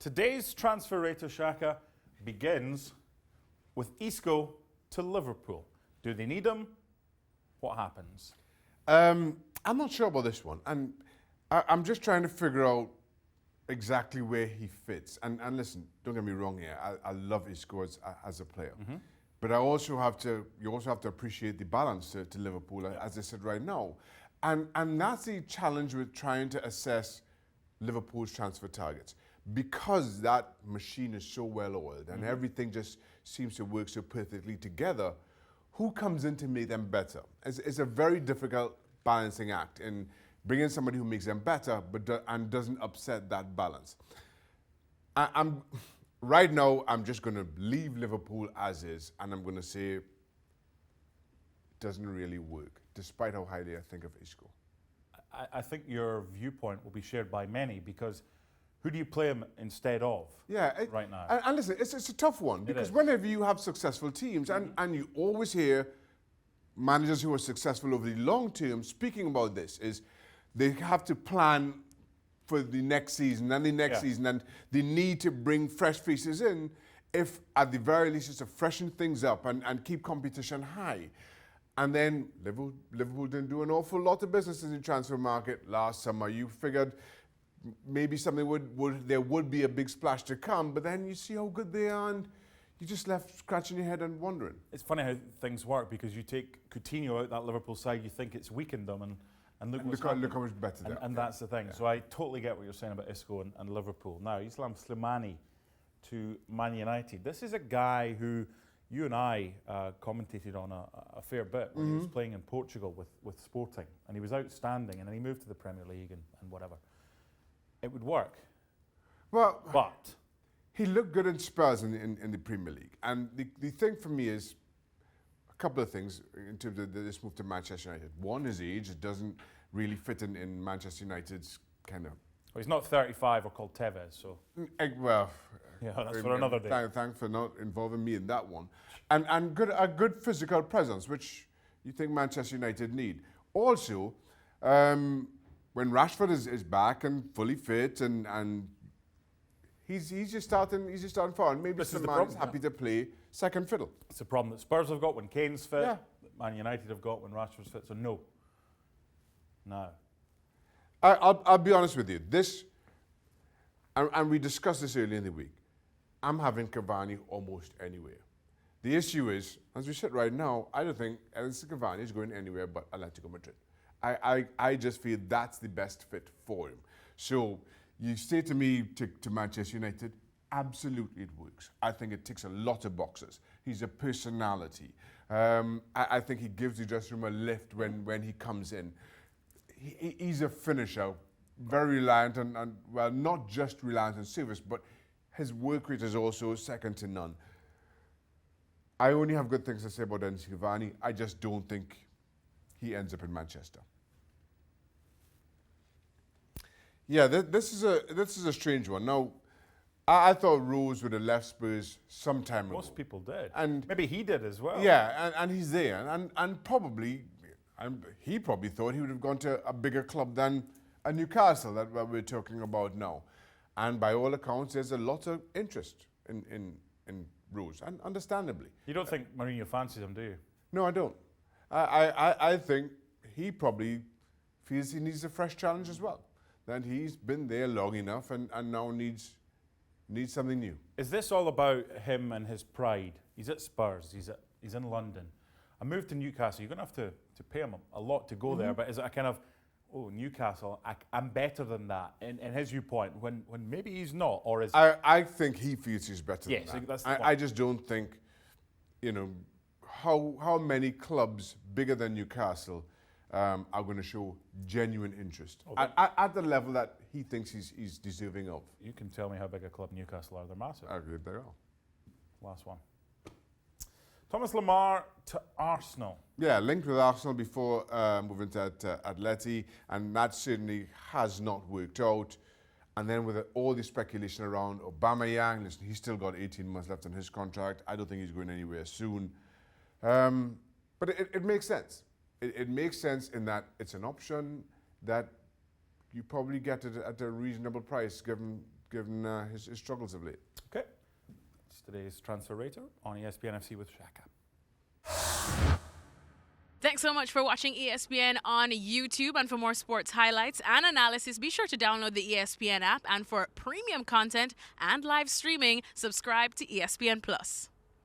Today's transfer rate of Shaka begins with Isco to Liverpool. Do they need him? What happens? I'm not sure about this one. And I'm just trying to figure out exactly where he fits. And listen, don't get me wrong here. I love Isco as a player. Mm-hmm. But you also have to appreciate the balance to Liverpool, as I said right now. And that's the challenge with trying to assess Liverpool's transfer targets. Because that machine is so well oiled and everything just seems to work so perfectly together, who comes in to make them better? It's a very difficult balancing act in bringing somebody who makes them better and doesn't upset that balance. Right now, I'm just going to leave Liverpool as is, and I'm going to say it doesn't really work, despite how highly I think of Isco. I think your viewpoint will be shared by many, because who do you play him instead of right now? And listen, it's a tough one, because whenever you have successful teams, and you always hear managers who are successful over the long term speaking about this, is they have to plan for the next season and the next season, and they need to bring fresh faces in, if at the very least it's to freshen things up and keep competition high. And then Liverpool didn't do an awful lot of business in the transfer market last summer. You figured maybe something there would be a big splash to come, but then you see how good they are, and you just left scratching your head and wondering. It's funny how things work, because you take Coutinho out that Liverpool side, you think it's weakened them, and look how much better they are. And that's the thing. Yeah. So I totally get what you're saying about Isco and Liverpool. Now, Slimani to Man United. This is a guy who you and I commentated on a fair bit when he was playing in Portugal with Sporting, and he was outstanding, and then he moved to the Premier League and whatever. It would work. Well, but he looked good in Spurs in the Premier League. And the thing for me is a couple of things in terms of this move to Manchester United. One, his age. It doesn't really fit in Manchester United's kind of... Well, he's not 35 or called Tevez, so... Well... Yeah, that's for another day. Thanks for not involving me in that one. And a good physical presence, which you think Manchester United need. Also, when Rashford is back and fully fit, and he's just starting forward. And maybe Slimani's happy to play second fiddle. It's a problem that Spurs have got when Kane's fit, that Man United have got when Rashford's fit. So no. I'll be honest with you. This, and we discussed this earlier in the week, I'm having Cavani almost anywhere. The issue is, as we sit right now, I don't think Edinson Cavani is going anywhere but Atletico Madrid. I just feel that's the best fit for him. So you say to me to Manchester United, absolutely it works. I think it ticks a lot of boxes. He's a personality. I think he gives the dressing room a lift when he comes in. He's a finisher, very reliant on, well, not just reliant on service, but his work rate is also second to none. I only have good things to say about Edinson Cavani. I just don't think he ends up in Manchester. Yeah, this is a strange one. Now, I thought Rose would have left Spurs some time ago. Most people did. And maybe he did as well. Yeah, and he's there. And probably, he probably thought he would have gone to a bigger club than a Newcastle that we're talking about now. And by all accounts, there's a lot of interest in Rose, and understandably. You don't think Mourinho fancies him, do you? No, I don't. I think he probably feels he needs a fresh challenge as well. That he's been there long enough and now needs something new. Is this all about him and his pride? He's at Spurs, he's in London. A move to Newcastle, you're going to have to pay him a lot to go there, but is it a kind of, Newcastle, I'm better than that, in his viewpoint, when maybe he's not, or is... I think he feels he's better than that. That's the point. I just don't think, how many clubs bigger than Newcastle are going to show genuine interest at the level that he thinks he's deserving of. You can tell me how big a club Newcastle are. They're massive. I agree, they are. Last one. Thomas Lemar to Arsenal. Yeah, linked with Arsenal before moving to Atleti, and that certainly has not worked out. And then with all the speculation around Aubameyang, listen, he's still got 18 months left on his contract. I don't think he's going anywhere soon. But it makes sense. It makes sense in that it's an option that you probably get it at a reasonable price, given given his struggles of late. Okay. It's today's Transfer Rater on ESPN FC with Shaka. Thanks so much for watching ESPN on YouTube. And for more sports highlights and analysis, be sure to download the ESPN app. And for premium content and live streaming, subscribe to ESPN Plus.